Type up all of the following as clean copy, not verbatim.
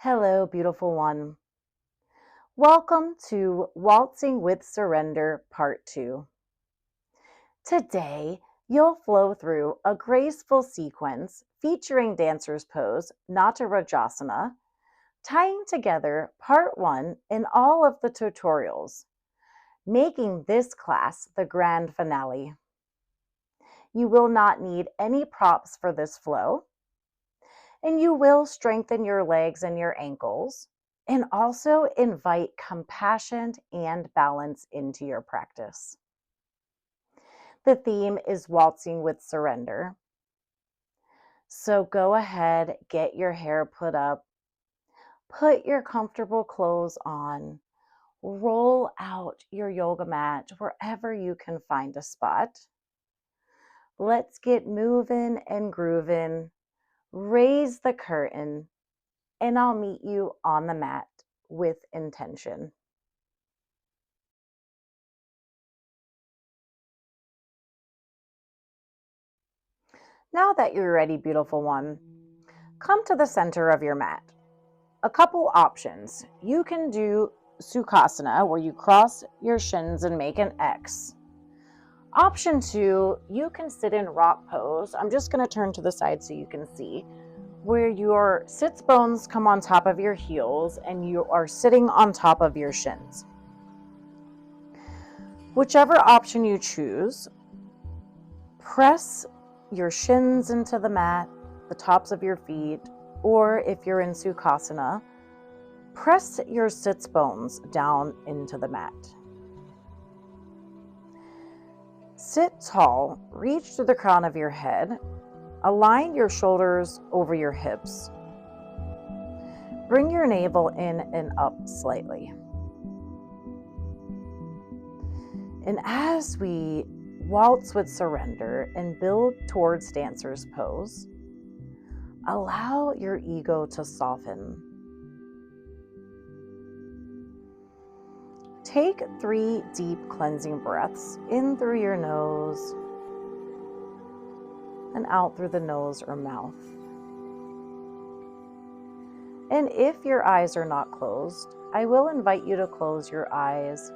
Hello, beautiful one. Welcome to Waltzing with Surrender Part 2. Today, you'll flow through a graceful sequence featuring dancer's pose, Natarajasana, tying together Part 1 in all of the tutorials, making this class the grand finale. You will not need any props for this flow, and you will strengthen your legs and your ankles, and also invite compassion and balance into your practice. The theme is Waltzing with Surrender. So go ahead, get your hair put up, put your comfortable clothes on, roll out your yoga mat wherever you can find a spot. Let's get moving and grooving. Raise the curtain, and I'll meet you on the mat with intention. Now that you're ready, beautiful one, come to the center of your mat. A couple options. You can do Sukhasana, where you cross your shins and make an X. Option 2, you can sit in rock pose. I'm just going to turn to the side so you can see, where your sits bones come on top of your heels and you are sitting on top of your shins. Whichever option you choose, press your shins into the mat, the tops of your feet, or if you're in Sukhasana, press your sits bones down into the mat. Sit tall, reach to the crown of your head, align your shoulders over your hips. Bring your navel in and up slightly. And as we waltz with surrender and build towards dancer's pose, allow your ego to soften. Take 3 deep cleansing breaths in through your nose and out through the nose or mouth. And if your eyes are not closed, I will invite you to close your eyes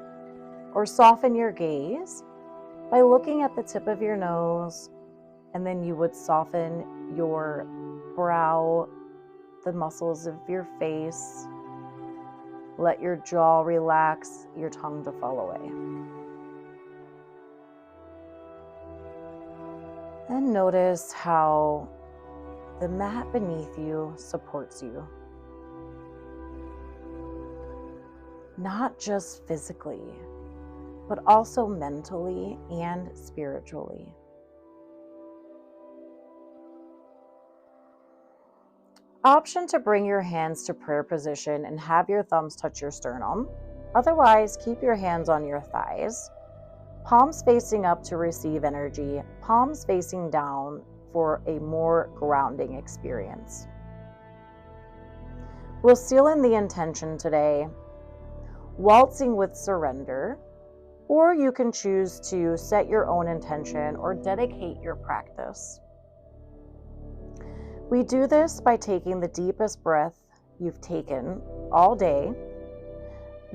or soften your gaze by looking at the tip of your nose, and then you would soften your brow, the muscles of your face. Let your jaw relax, your tongue to fall away. And notice how the mat beneath you supports you. Not just physically, but also mentally and spiritually. Option to bring your hands to prayer position and have your thumbs touch your sternum. Otherwise, keep your hands on your thighs, palms facing up to receive energy, palms facing down for a more grounding experience. We'll seal in the intention today, waltzing with surrender, or you can choose to set your own intention or dedicate your practice. We do this by taking the deepest breath you've taken all day.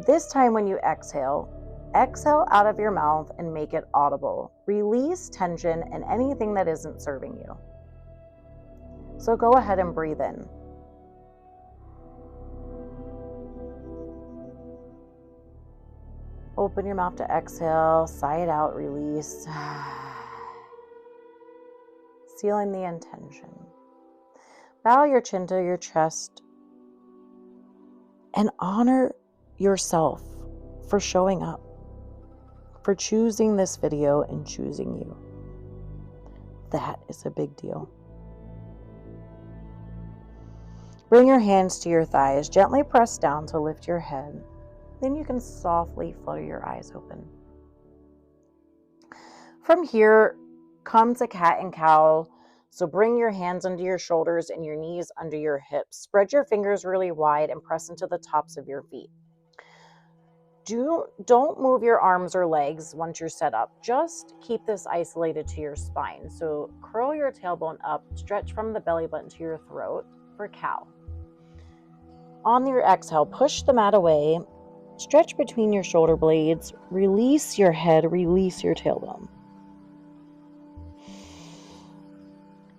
This time when you exhale, exhale out of your mouth and make it audible. Release tension and anything that isn't serving you. So go ahead and breathe in. Open your mouth to exhale, sigh it out, release. Sealing the intention. Bow your chin to your chest and honor yourself for showing up, for choosing this video and choosing you. That is a big deal. Bring your hands to your thighs, gently press down to lift your head. Then you can softly flutter your eyes open. From here comes a cat and cow. So bring your hands under your shoulders and your knees under your hips. Spread your fingers really wide and press into the tops of your feet. Don't move your arms or legs once you're set up. Just keep this isolated to your spine. So curl your tailbone up, stretch from the belly button to your throat for cow. On your exhale, push the mat away, stretch between your shoulder blades, release your head, release your tailbone.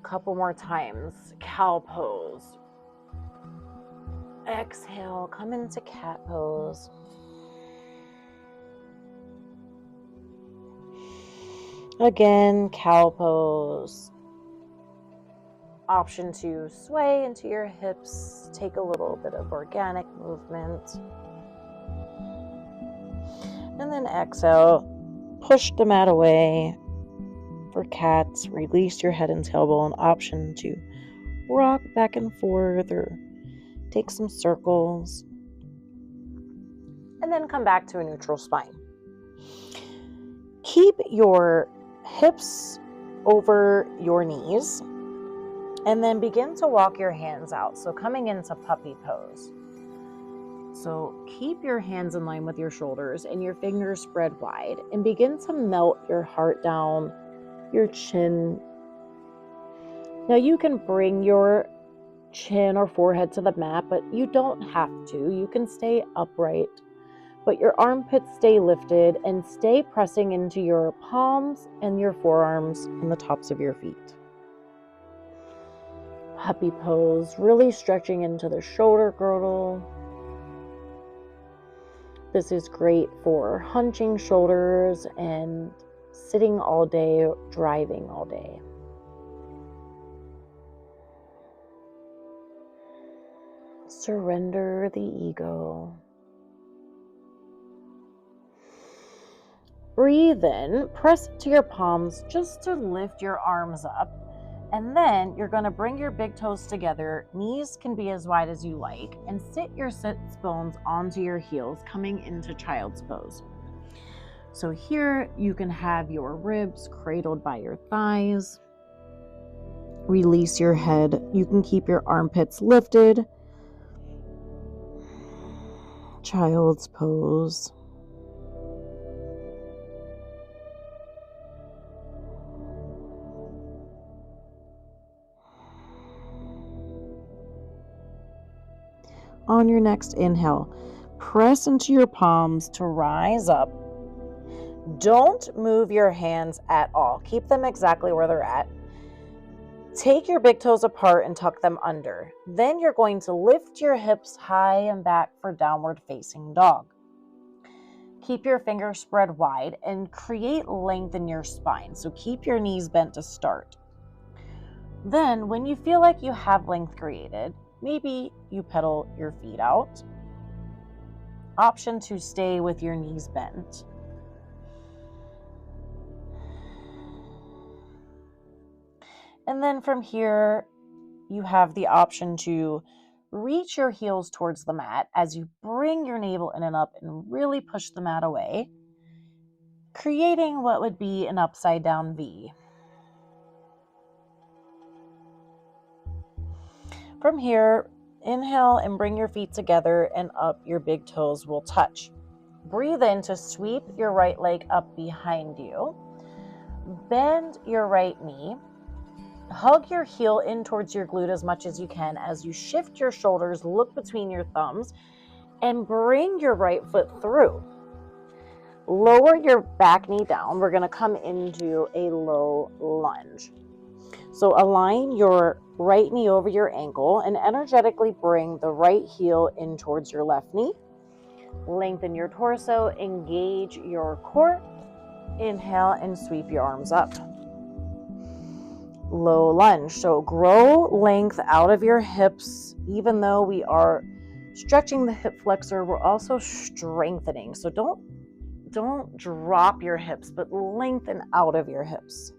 Couple more times. Cow pose. Exhale, come into cat pose. Again, cow pose. Option to sway into your hips, take a little bit of organic movement. And then exhale, push the mat away. For cats, release your head and tailbone. Option to rock back and forth or take some circles. And then come back to a neutral spine. Keep your hips over your knees. And then begin to walk your hands out. So coming into puppy pose. So keep your hands in line with your shoulders and your fingers spread wide. And begin to melt your heart down, your chin. Now you can bring your chin or forehead to the mat, but you don't have to. You can stay upright. But your armpits stay lifted and stay pressing into your palms and your forearms and the tops of your feet. Puppy pose, really stretching into the shoulder girdle. This is great for hunching shoulders and sitting all day, driving all day. Surrender the ego. Breathe in, press into your palms just to lift your arms up. And then you're going to bring your big toes together. Knees can be as wide as you like. And sit your sits bones onto your heels, coming into child's pose. So here you can have your ribs cradled by your thighs. Release your head. You can keep your armpits lifted. Child's pose. On your next inhale, press into your palms to rise up. Don't move your hands at all. Keep them exactly where they're at. Take your big toes apart and tuck them under. Then you're going to lift your hips high and back for downward facing dog. Keep your fingers spread wide and create length in your spine. So keep your knees bent to start. Then when you feel like you have length created, maybe you pedal your feet out. Option to stay with your knees bent. And then from here, you have the option to reach your heels towards the mat as you bring your navel in and up and really push the mat away, creating what would be an upside down V. From here, inhale and bring your feet together and up. Your big toes will touch. Breathe in to sweep your right leg up behind you. Bend your right knee. Hug your heel in towards your glute as much as you can as you shift your shoulders, look between your thumbs, and bring your right foot through. Lower your back knee down. We're going to come into a low lunge. So align your right knee over your ankle and energetically bring the right heel in towards your left knee. Lengthen your torso, engage your core. Inhale and sweep your arms up. Low lunge. So grow length out of your hips. Even though we are stretching the hip flexor, we're also strengthening. So don't drop your hips, but lengthen out of your hips.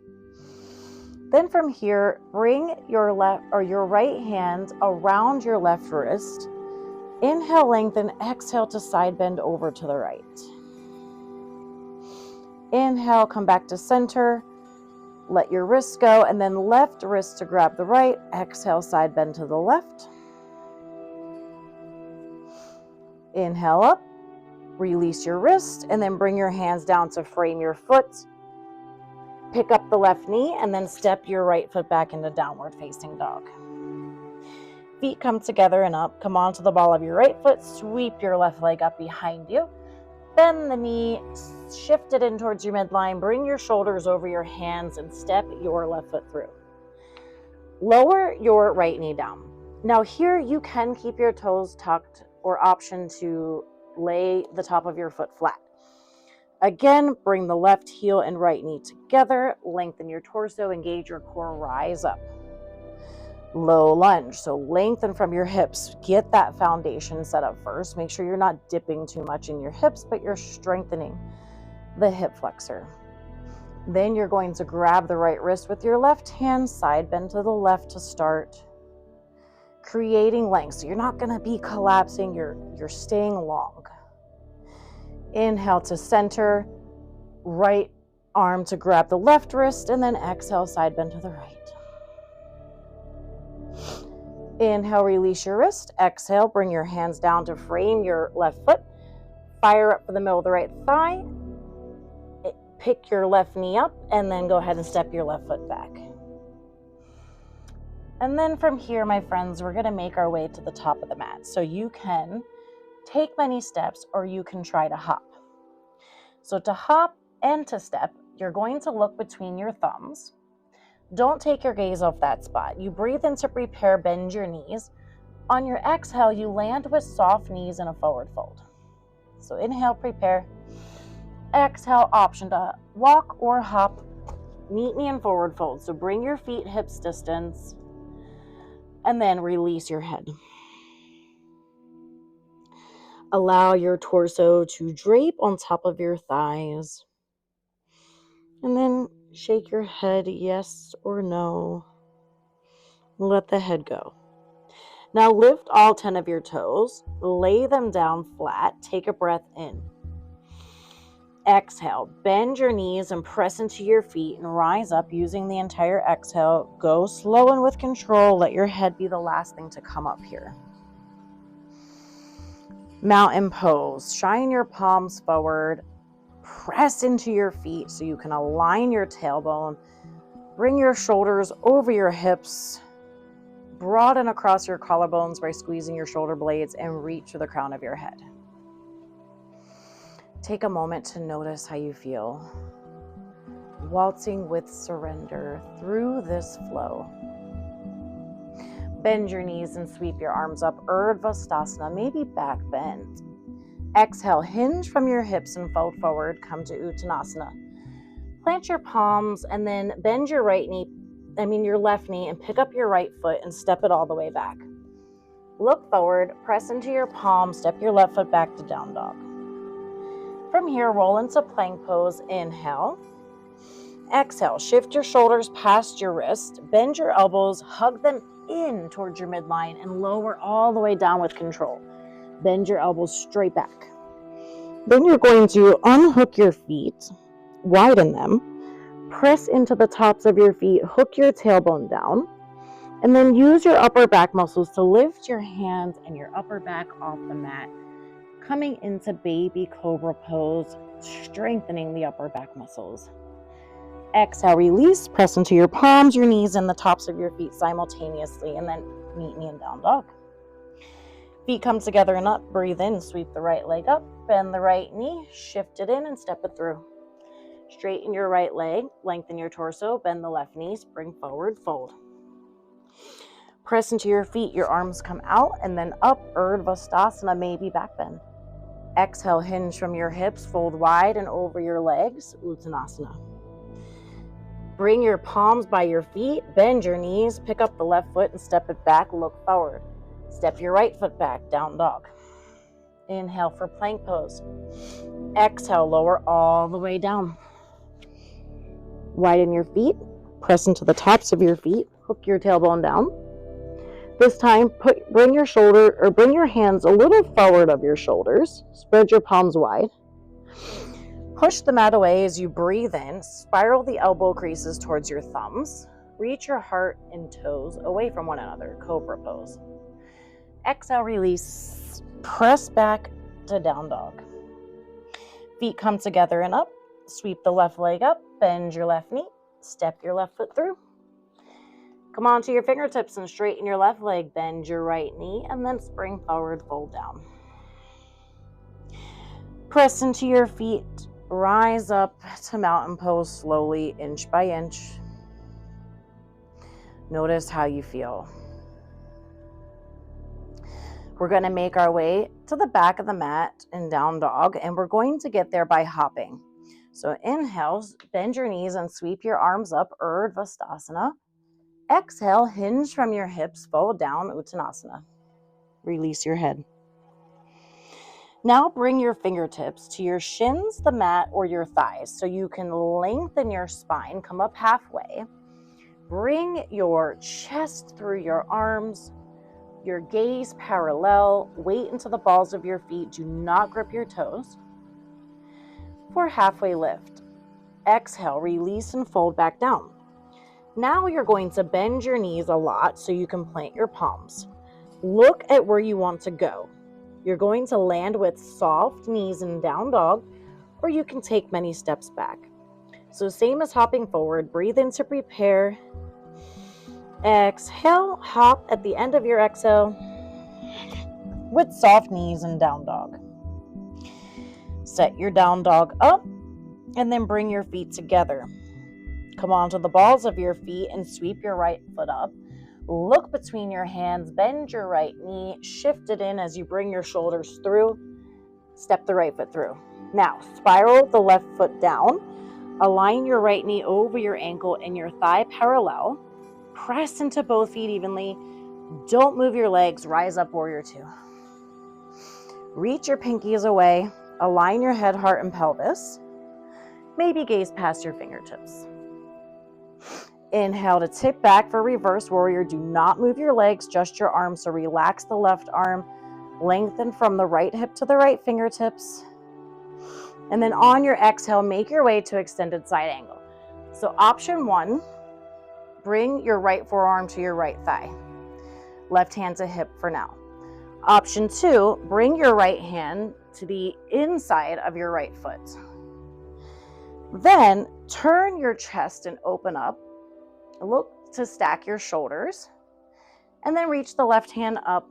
Then from here, bring your left or your right hand around your left wrist. Inhale, lengthen, exhale to side bend over to the right. Inhale, come back to center. Let your wrist go, and then left wrist to grab the right. Exhale, side bend to the left. Inhale up, release your wrist, and then bring your hands down to frame your foot. Pick up the left knee, and then step your right foot back into downward facing dog. Feet come together and up. Come onto the ball of your right foot. Sweep your left leg up behind you. Bend the knee, shift it in towards your midline. Bring your shoulders over your hands and step your left foot through. Lower your right knee down. Now here you can keep your toes tucked or option to lay the top of your foot flat. Again, bring the left heel and right knee together. Lengthen your torso, engage your core, rise up. Low lunge, so lengthen from your hips. Get that foundation set up first. Make sure you're not dipping too much in your hips, but you're strengthening the hip flexor. Then you're going to grab the right wrist with your left hand, side bend to the left to start, creating length. So you're not going to be collapsing, you're staying long. Inhale to center, right arm to grab the left wrist, and then exhale, side bend to the right. Inhale, release your wrist. Exhale, bring your hands down to frame your left foot. Fire up for the middle of the right thigh. Pick your left knee up, and then go ahead and step your left foot back. And then from here, my friends, we're going to make our way to the top of the mat. So you can take many steps, or you can try to hop. So to hop and to step, you're going to look between your thumbs. Don't take your gaze off that spot. You breathe in to prepare, bend your knees. On your exhale, you land with soft knees in a forward fold. So inhale, prepare. Exhale, option to walk or hop. Meet me in forward fold. So bring your feet hips distance and then release your head. Allow your torso to drape on top of your thighs. And then shake your head yes or no. Let the head go. Now lift all 10 of your toes. Lay them down flat. Take a breath in. Exhale. Bend your knees and press into your feet and rise up using the entire exhale. Go slow and with control. Let your head be the last thing to come up here. Mountain pose. Shine your palms forward. Press into your feet so you can align your tailbone. Bring your shoulders over your hips. Broaden across your collarbones by squeezing your shoulder blades and reach to the crown of your head. Take a moment to notice how you feel. Waltzing with surrender through this flow. Bend your knees and sweep your arms up. Urdhva, maybe back bend. Exhale, hinge from your hips and fold forward. Come to Uttanasana. Plant your palms and then bend your your left knee, and pick up your right foot and step it all the way back. Look forward, press into your palm, step your left foot back to down dog. From here, roll into plank pose. Inhale. Exhale, shift your shoulders past your wrist, bend your elbows, hug them in towards your midline, and lower all the way down with control. Bend your elbows straight back. Then you're going to unhook your feet, widen them, press into the tops of your feet, hook your tailbone down, and then use your upper back muscles to lift your hands and your upper back off the mat, coming into baby cobra pose, strengthening the upper back muscles. Exhale, release, press into your palms, your knees, and the tops of your feet simultaneously, and then meet me in down dog. Feet come together and up. Breathe in, sweep the right leg up, bend the right knee, shift it in and step it through. Straighten your right leg, lengthen your torso, bend the left knee, spring forward, fold. Press into your feet, your arms come out and then up, Urdhva, maybe back bend. Exhale, hinge from your hips, fold wide and over your legs, Uttanasana. Bring your palms by your feet, bend your knees, pick up the left foot and step it back, look forward. Step your right foot back, down dog. Inhale for plank pose. Exhale, lower all the way down. Widen your feet, press into the tops of your feet, hook your tailbone down. This time, bring your hands a little forward of your shoulders. Spread your palms wide. Push the mat away as you breathe in. Spiral the elbow creases towards your thumbs. Reach your heart and toes away from one another, cobra pose. Exhale, release. Press back to down dog. Feet come together and up. Sweep the left leg up. Bend your left knee. Step your left foot through. Come onto your fingertips and straighten your left leg. Bend your right knee and then spring forward, fold down. Press into your feet. Rise up to mountain pose slowly, inch by inch. Notice how you feel. We're going to make our way to the back of the mat in down dog, and we're going to get there by hopping. So inhale, bend your knees and sweep your arms up, Urdhva. Exhale, hinge from your hips, fold down, Uttanasana. Release your head. Now bring your fingertips to your shins, the mat, or your thighs so you can lengthen your spine, come up halfway. Bring your chest through your arms, your gaze parallel, weight into the balls of your feet. Do not grip your toes. For halfway lift. Exhale, release and fold back down. Now you're going to bend your knees a lot so you can plant your palms. Look at where you want to go. You're going to land with soft knees in down dog, or you can take many steps back. So same as hopping forward, breathe in to prepare. Exhale, hop at the end of your exhale with soft knees in down dog. Set your down dog up and then bring your feet together. Come onto the balls of your feet and sweep your right foot up. Look between your hands, bend your right knee, shift it in as you bring your shoulders through. Step the right foot through. Now, spiral the left foot down. Align your right knee over your ankle and your thigh parallel. Press into both feet evenly. Don't move your legs. Rise up, warrior two. Reach your pinkies away. Align your head, heart, and pelvis. Maybe gaze past your fingertips. Inhale to tip back for reverse warrior. Do not move your legs, just your arms. So relax the left arm. Lengthen from the right hip to the right fingertips. And then on your exhale, make your way to extended side angle. So option one, bring your right forearm to your right thigh. Left hand to hip for now. Option two, bring your right hand to the inside of your right foot. Then turn your chest and open up. Look to stack your shoulders. And then reach the left hand up.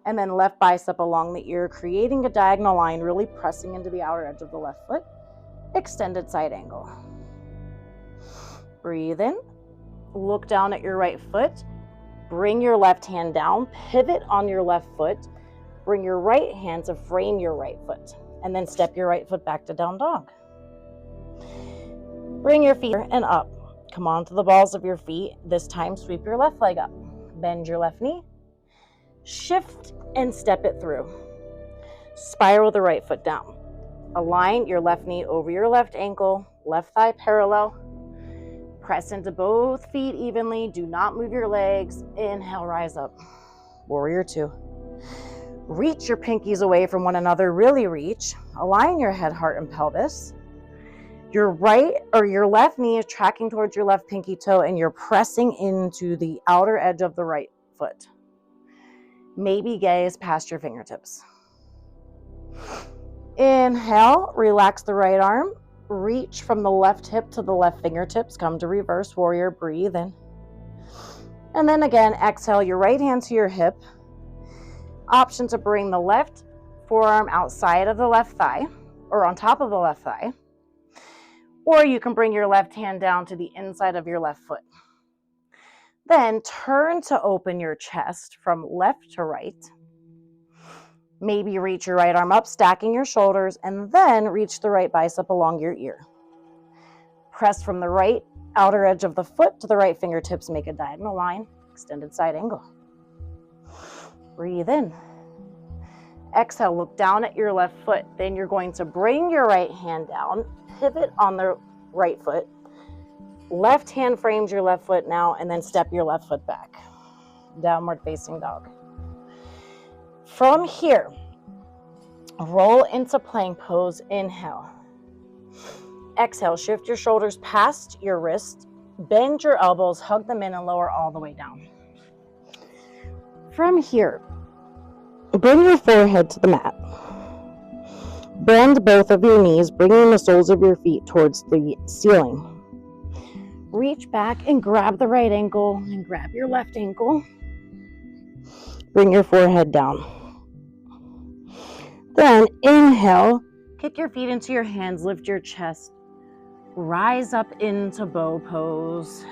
And then left bicep along the ear, creating a diagonal line, really pressing into the outer edge of the left foot. Extended side angle. Breathe in. Look down at your right foot. Bring your left hand down. Pivot on your left foot. Bring your right hand to frame your right foot. And then step your right foot back to down dog. Bring your feet and up. Come onto the balls of your feet. This time, sweep your left leg up. Bend your left knee. Shift and step it through. Spiral the right foot down. Align your left knee over your left ankle, left thigh parallel. Press into both feet evenly. Do not move your legs. Inhale, rise up. Warrior two. Reach your pinkies away from one another. Really reach. Align your head, heart, and pelvis. Your right or your left knee is tracking towards your left pinky toe, and you're pressing into the outer edge of the right foot. Maybe gaze past your fingertips. Inhale, relax the right arm. Reach from the left hip to the left fingertips. Come to reverse warrior. Breathe in. And then again, exhale your right hand to your hip. Option to bring the left forearm outside of the left thigh or on top of the left thigh. Or you can bring your left hand down to the inside of your left foot. Then turn to open your chest from left to right. Maybe reach your right arm up, stacking your shoulders, and then reach the right bicep along your ear. Press from the right outer edge of the foot to the right fingertips. Make a diagonal line, extended side angle. Breathe in. Exhale, look down at your left foot. Then you're going to bring your right hand down, pivot on the right foot. Left hand frames your left foot now, and then step your left foot back. Downward facing dog. From here, roll into plank pose. Inhale. Exhale, shift your shoulders past your wrist. Bend your elbows, hug them in, and lower all the way down. From here, bring your forehead to the mat. Bend both of your knees, bringing the soles of your feet towards the ceiling. Reach back and grab the right ankle and grab your left ankle. Bring your forehead down. Then inhale, kick your feet into your hands, lift your chest. Rise up into bow pose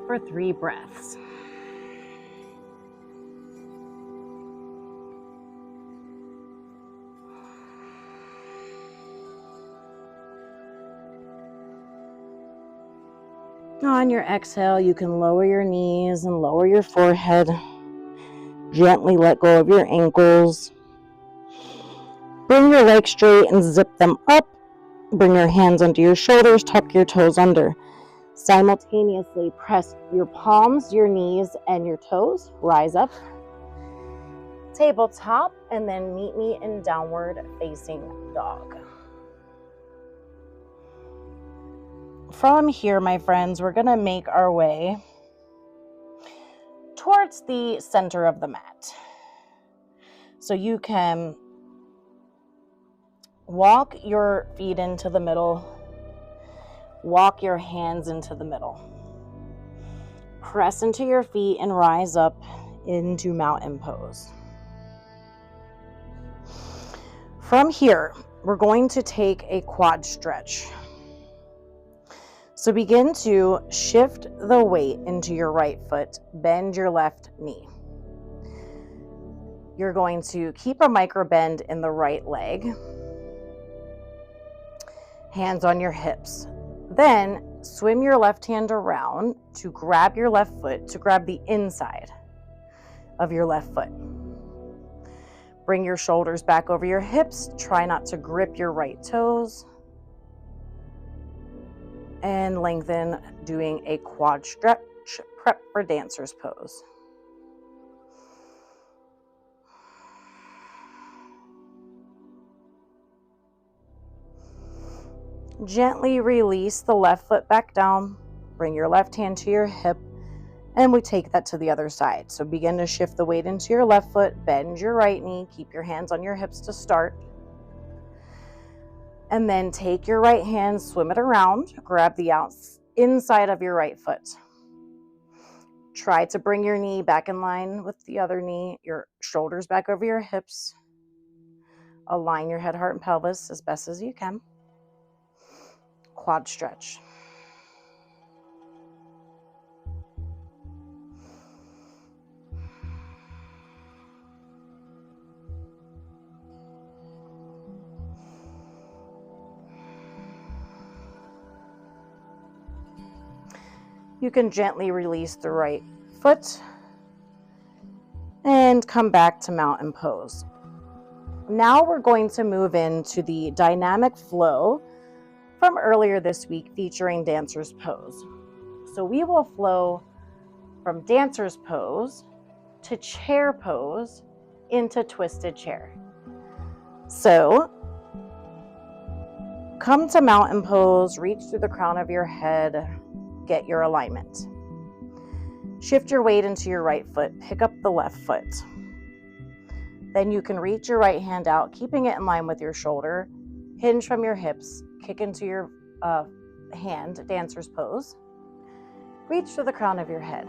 for 3 breaths. On your exhale, you can lower your knees and lower your forehead. Gently let go of your ankles. Bring your legs straight and zip them up. Bring your hands under your shoulders, tuck your toes under. Simultaneously press your palms, your knees, and your toes. Rise up. Tabletop, and then meet me in downward facing dog. From here, my friends, we're going to make our way towards the center of the mat. So you can walk your feet into the middle, walk your hands into the middle. Press into your feet and rise up into mountain pose. From here, we're going to take a quad stretch. So begin to shift the weight into your right foot, bend your left knee. You're going to keep a micro bend in the right leg. Hands on your hips. Then swim your left hand around to grab your left foot, to grab the inside of your left foot. Bring your shoulders back over your hips. Try not to grip your right toes. And lengthen, doing a quad stretch, prep for dancer's pose. Gently release the left foot back down. Bring your left hand to your hip, and we take that to the other side. So begin to shift the weight into your left foot, bend your right knee, keep your hands on your hips to start. And then take your right hand, swim it around, grab the inside of your right foot. Try to bring your knee back in line with the other knee, your shoulders back over your hips. Align your head, heart, and pelvis as best as you can. Quad stretch. You can gently release the right foot and come back to mountain pose. Now we're going to move into the dynamic flow from earlier this week featuring dancer's pose. So we will flow from dancer's pose to chair pose into twisted chair. So come to mountain pose, reach through the crown of your head, get your alignment. Shift your weight into your right foot, pick up the left foot. Then you can reach your right hand out, keeping it in line with your shoulder, hinge from your hips, kick into your hand, dancer's pose. Reach through the crown of your head.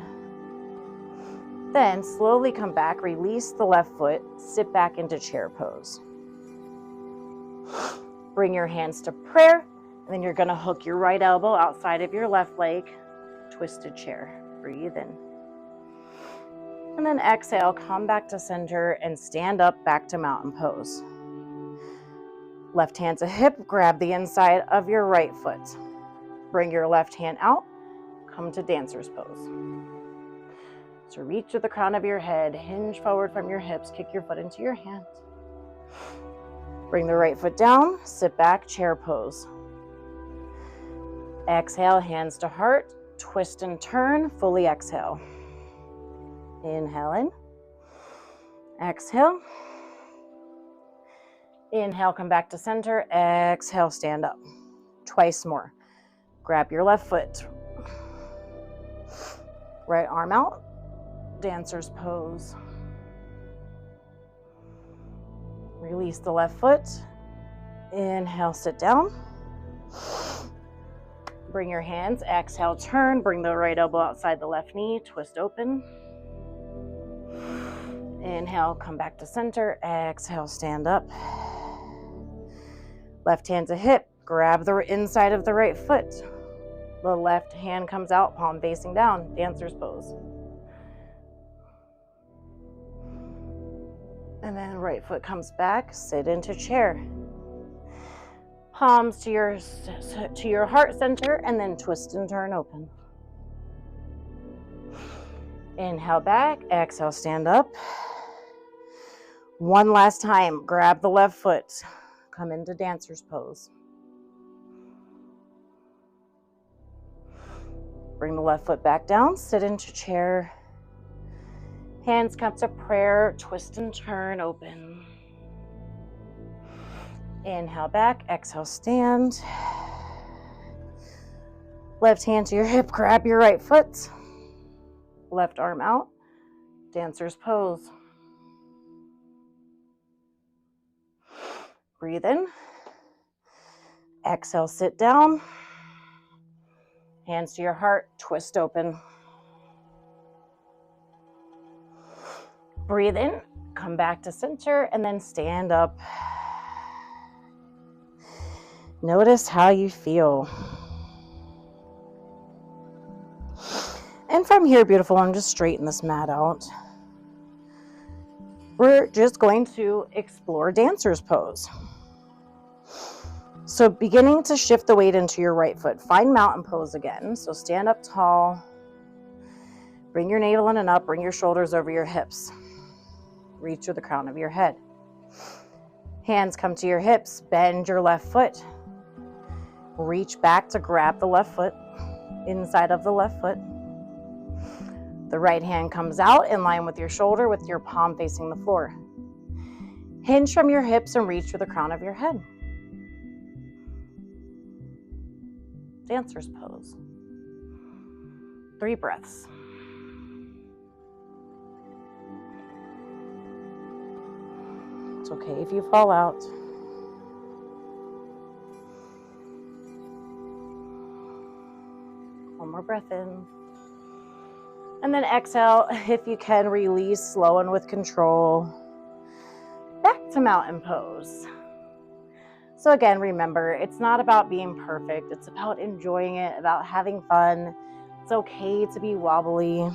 Then slowly come back, release the left foot, sit back into chair pose. Bring your hands to prayer. And then you're going to hook your right elbow outside of your left leg, twisted chair. Breathe in. And then exhale, come back to center and stand up back to mountain pose. Left hand to hip, grab the inside of your right foot. Bring your left hand out, come to dancer's pose. So reach to the crown of your head, hinge forward from your hips, kick your foot into your hand. Bring the right foot down, sit back, chair pose. Exhale, hands to heart, twist and turn, fully exhale. Inhale in, exhale. Inhale, come back to center, exhale, stand up. Twice more. Grab your left foot. Right arm out, dancer's pose. Release the left foot. Inhale, sit down. Bring your hands, exhale, turn, bring the right elbow outside the left knee, twist open. Inhale, come back to center, exhale, stand up. Left hand to hip, grab the inside of the right foot. The left hand comes out, palm facing down, dancer's pose. And then right foot comes back, sit into chair. Palms to your heart center, and then twist and turn open. Inhale back, exhale, stand up. One last time, grab the left foot, come into dancer's pose. Bring the left foot back down, sit into chair. Hands come to prayer, twist and turn open. Inhale back, exhale, stand. Left hand to your hip, grab your right foot. Left arm out, dancer's pose. Breathe in. Exhale, sit down. Hands to your heart, twist open. Breathe in, come back to center, and then stand up. Notice how you feel. And from here, beautiful one, just straighten this mat out. We're just going to explore dancer's pose. So beginning to shift the weight into your right foot. Find mountain pose again. So stand up tall. Bring your navel in and up. Bring your shoulders over your hips. Reach to the crown of your head. Hands come to your hips. Bend your left foot. Reach back to grab the left foot, inside of the left foot. The right hand comes out in line with your shoulder with your palm facing the floor. Hinge from your hips and reach to the crown of your head. Dancer's pose. 3 breaths. It's okay if you fall out. One more breath in. And then exhale, if you can, release, slow and with control. Back to mountain pose. So again, remember, it's not about being perfect. It's about enjoying it, about having fun. It's okay to be wobbly.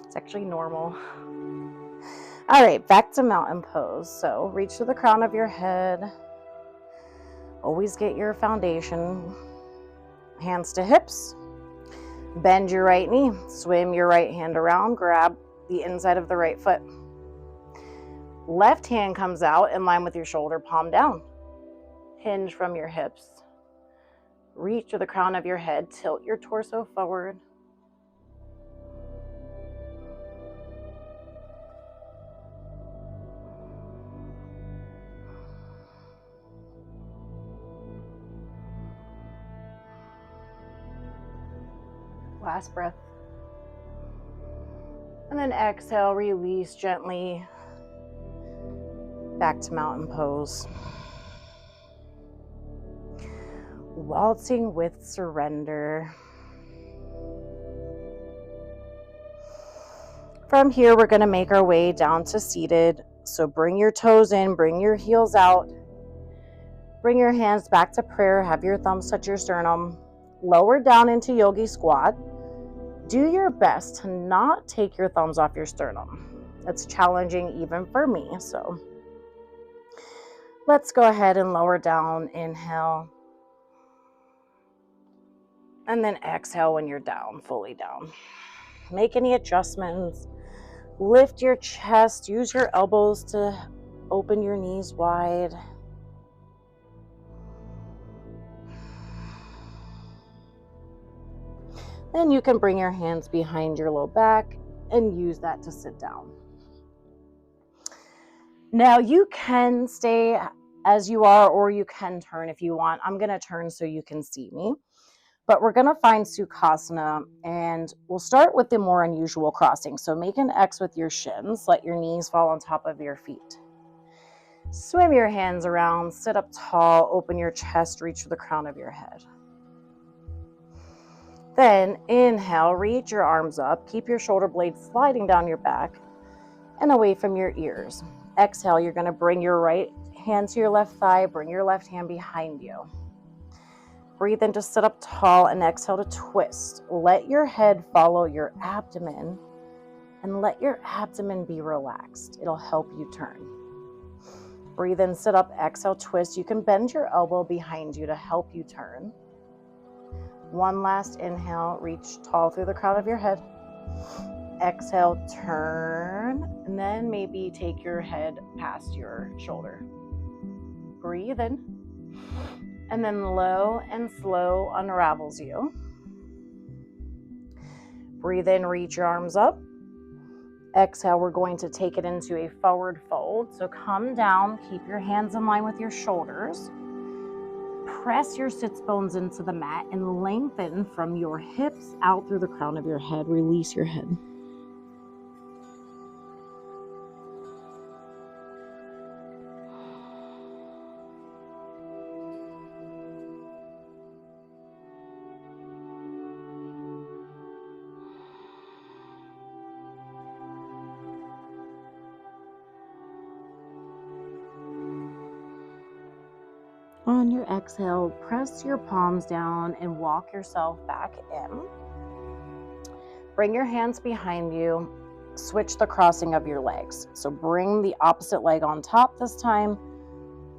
It's actually normal. All right, back to mountain pose. So reach to the crown of your head. Always get your foundation. Hands to hips. Bend your right knee. Swim your right hand around. Grab the inside of the right foot. Left hand comes out in line with your shoulder, palm down. Hinge from your hips. Reach to the crown of your head. Tilt your torso forward. Last breath. And then exhale, release gently. Back to mountain pose. Waltzing with surrender. From here, we're going to make our way down to seated. So bring your toes in, bring your heels out. Bring your hands back to prayer. Have your thumbs touch your sternum. Lower down into yogi squat. Do your best to not take your thumbs off your sternum. It's challenging even for me, so let's go ahead and lower down. Inhale. And then exhale when you're down, fully down. Make any adjustments. Lift your chest. Use your elbows to open your knees wide. Then you can bring your hands behind your low back and use that to sit down. Now you can stay as you are, or you can turn if you want. I'm going to turn so you can see me. But we're going to find Sukhasana, and we'll start with the more unusual crossing. So make an X with your shins. Let your knees fall on top of your feet. Swim your hands around. Sit up tall. Open your chest. Reach for the crown of your head. Then inhale, reach your arms up. Keep your shoulder blades sliding down your back and away from your ears. Exhale, you're going to bring your right hand to your left thigh. Bring your left hand behind you. Breathe in to sit up tall and exhale to twist. Let your head follow your abdomen and let your abdomen be relaxed. It'll help you turn. Breathe in, sit up, exhale, twist. You can bend your elbow behind you to help you turn. One last inhale, reach tall through the crown of your head. Exhale, turn, and then maybe take your head past your shoulder. Breathe in, and then low and slow unravels you. Breathe in, reach your arms up. Exhale, we're going to take it into a forward fold. So come down, keep your hands in line with your shoulders. Press your sits bones into the mat and lengthen from your hips out through the crown of your head. Release your head. On your exhale, press your palms down and walk yourself back in. Bring your hands behind you. Switch the crossing of your legs. So bring the opposite leg on top this time.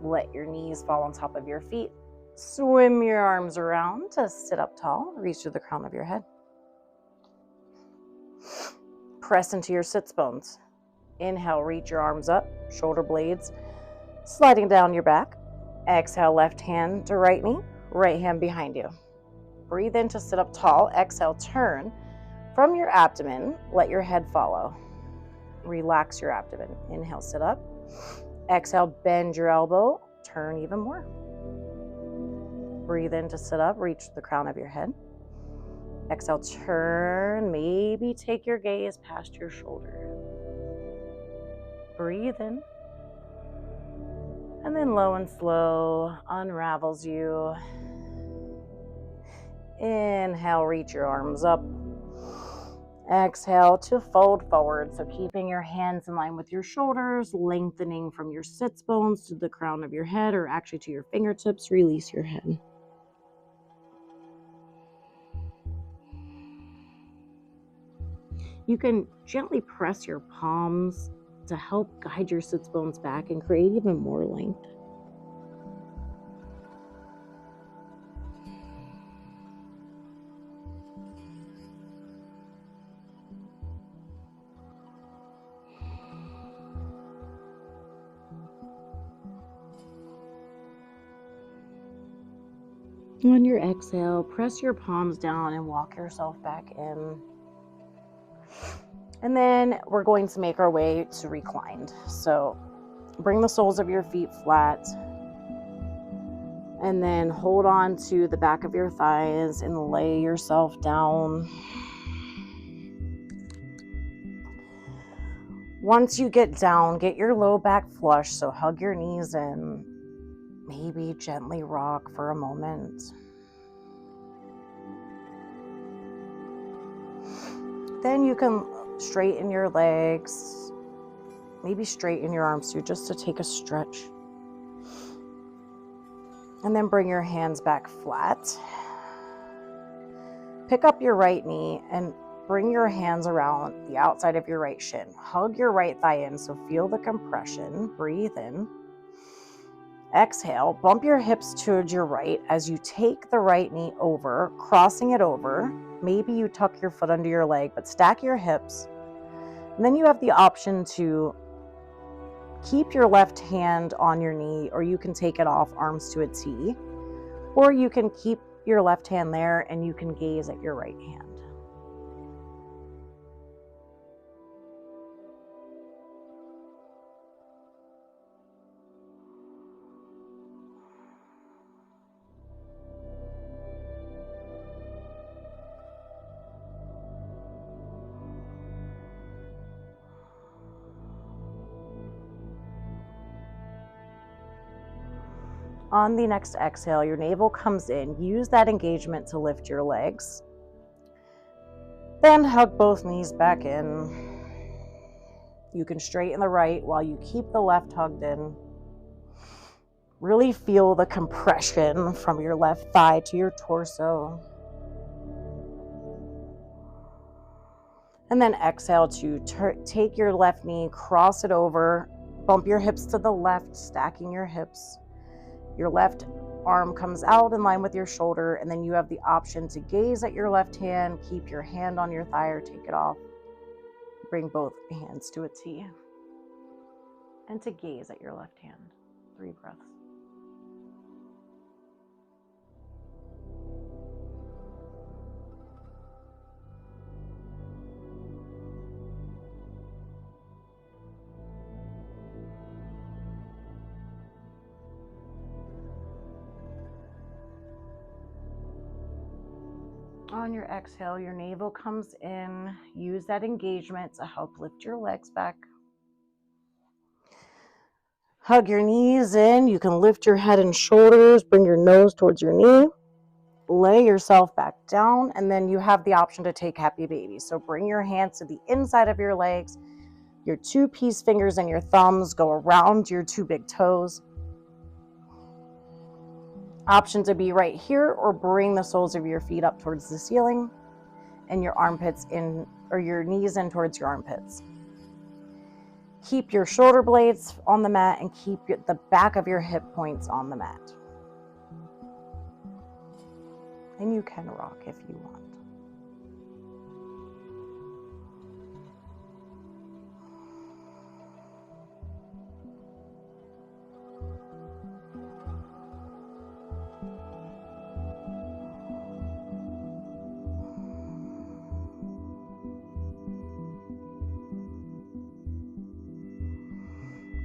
Let your knees fall on top of your feet. Swim your arms around to sit up tall. Reach to the crown of your head. Press into your sits bones. Inhale, reach your arms up, shoulder blades sliding down your back. Exhale, left hand to right knee, right hand behind you. Breathe in to sit up tall. Exhale, turn from your abdomen. Let your head follow. Relax your abdomen. Inhale, sit up. Exhale, bend your elbow. Turn even more. Breathe in to sit up. Reach the crown of your head. Exhale, turn. Maybe take your gaze past your shoulder. Breathe in. And then low and slow unravels you. Inhale, reach your arms up. Exhale to fold forward. So keeping your hands in line with your shoulders, lengthening from your sits bones to the crown of your head, or actually to your fingertips. Release your head. You can gently press your palms to help guide your sits bones back and create even more length. On your exhale, press your palms down and walk yourself back in. And then we're going to make our way to reclined. So bring the soles of your feet flat. And then hold on to the back of your thighs and lay yourself down. Once you get down, get your low back flush. So hug your knees in. Maybe gently rock for a moment. Then you can straighten your legs, maybe straighten your arms too, just to take a stretch. And then bring your hands back flat. Pick up your right knee and bring your hands around the outside of your right shin. Hug your right thigh in, so feel the compression. Breathe in. Exhale, bump your hips towards your right as you take the right knee over, crossing it over. Maybe you tuck your foot under your leg, but stack your hips. And then you have the option to keep your left hand on your knee, or you can take it off, arms to a T, or you can keep your left hand there and you can gaze at your right hand. On the next exhale, your navel comes in. Use that engagement to lift your legs. Then hug both knees back in. You can straighten the right while you keep the left hugged in. Really feel the compression from your left thigh to your torso. And then exhale to take your left knee, cross it over, bump your hips to the left, stacking your hips. Your left arm comes out in line with your shoulder, and then you have the option to gaze at your left hand, keep your hand on your thigh or take it off. Bring both hands to a T. And to gaze at your left hand. 3 breaths. On your exhale, your navel comes in. Use that engagement to help lift your legs back. Hug your knees in. You can lift your head and shoulders. Bring your nose towards your knee. Lay yourself back down, and then you have the option to take happy baby. So bring your hands to the inside of your legs. Your 2 peace fingers and your thumbs go around your 2 big toes. Option to be right here, or bring the soles of your feet up towards the ceiling and your armpits in, or your knees in towards your armpits. Keep your shoulder blades on the mat and keep the back of your hip points on the mat. And you can rock if you want.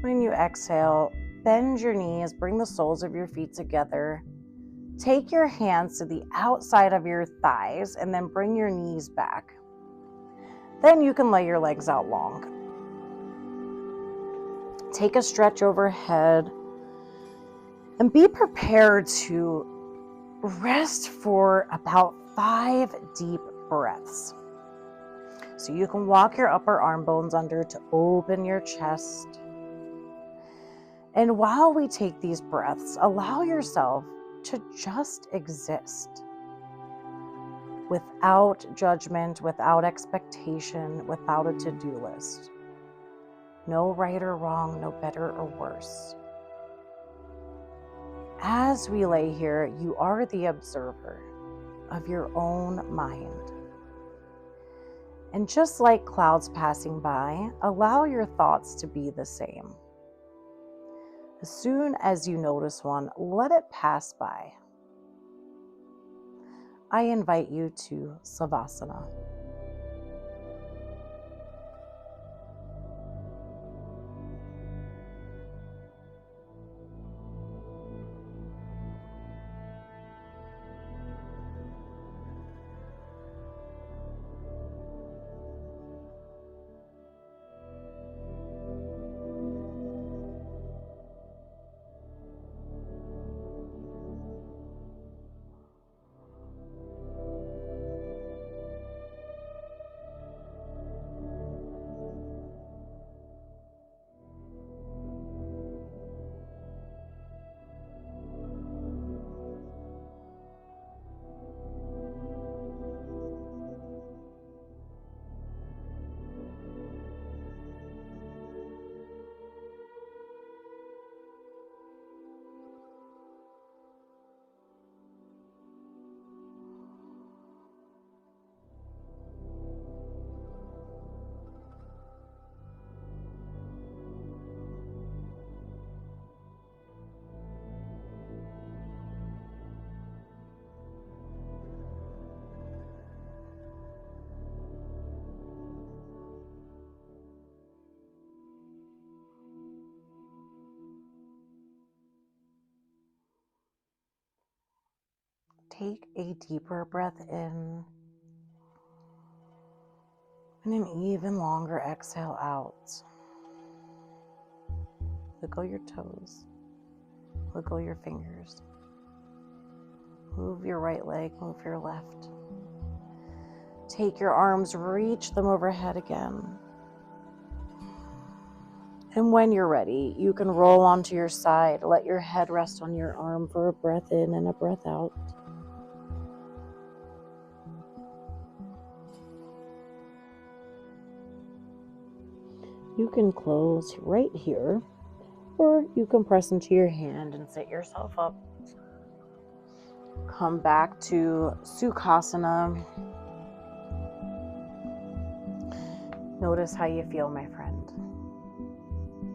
When you exhale, bend your knees, bring the soles of your feet together. Take your hands to the outside of your thighs and then bring your knees back. Then you can lay your legs out long. Take a stretch overhead and be prepared to rest for about 5 deep breaths. So you can walk your upper arm bones under to open your chest. And while we take these breaths, allow yourself to just exist without judgment, without expectation, without a to-do list. No right or wrong, no better or worse. As we lay here, you are the observer of your own mind. And just like clouds passing by, allow your thoughts to be the same. As soon as you notice one, let it pass by. I invite you to Savasana. Take a deeper breath in and an even longer exhale out. Wiggle your toes, wiggle your fingers. Move your right leg, move your left. Take your arms, reach them overhead again. And when you're ready, you can roll onto your side. Let your head rest on your arm for a breath in and a breath out. You can close right here, or you can press into your hand and sit yourself up. Come back to Sukhasana. Notice how you feel, my friend.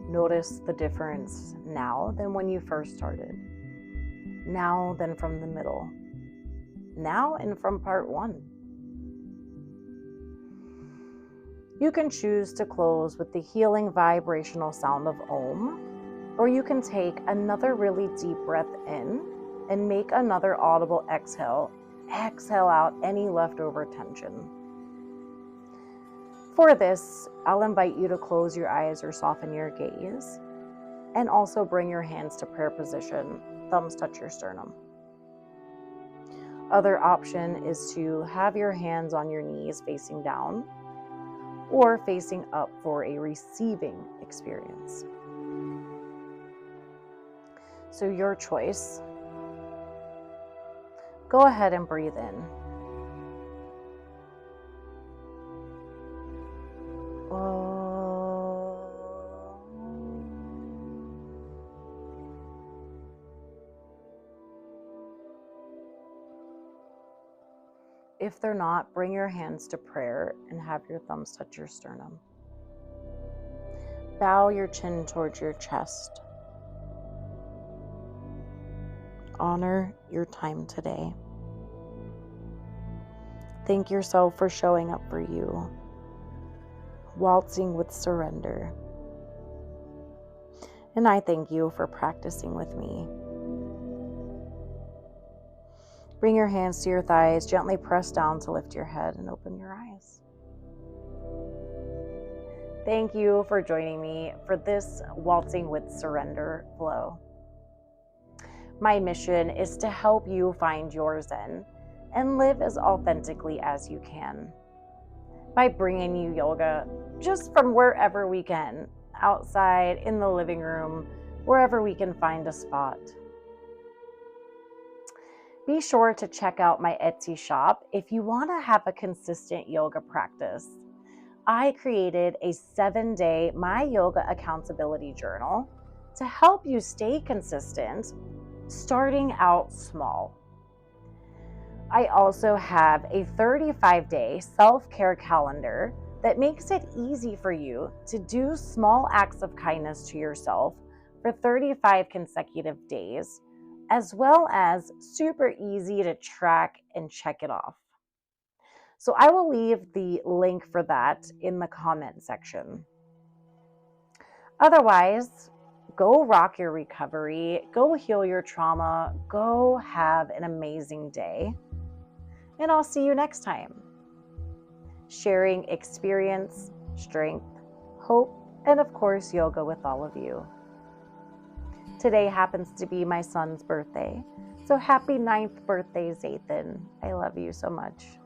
Notice the difference now than when you first started. Now than from the middle. Now and from part one. You can choose to close with the healing vibrational sound of Om, or you can take another really deep breath in and make another audible exhale. Exhale out any leftover tension. For this, I'll invite you to close your eyes or soften your gaze, and also bring your hands to prayer position, thumbs touch your sternum. Other option is to have your hands on your knees facing down, or facing up for a receiving experience. So your choice. Go ahead and breathe in. If they're not, bring your hands to prayer and have your thumbs touch your sternum. Bow your chin towards your chest. Honor your time today. Thank yourself for showing up for you. Waltzing with surrender. And I thank you for practicing with me. Bring your hands to your thighs, gently press down to lift your head and open your eyes. Thank you for joining me for this Waltzing with Surrender flow. My mission is to help you find your Zen and live as authentically as you can by bringing you yoga just from wherever we can, outside, in the living room, wherever we can find a spot. Be sure to check out my Etsy shop if you want to have a consistent yoga practice. I created a 7-day My Yoga Accountability Journal to help you stay consistent, starting out small. I also have a 35-day self-care calendar that makes it easy for you to do small acts of kindness to yourself for 35 consecutive days, as well as super easy to track and check it off. So I will leave the link for that in the comment section. Otherwise, go rock your recovery, go heal your trauma, go have an amazing day, and I'll see you next time. Sharing experience, strength, hope, and of course, yoga with all of you. Today happens to be my son's birthday, so happy 9th birthday, Zathan. I love you so much.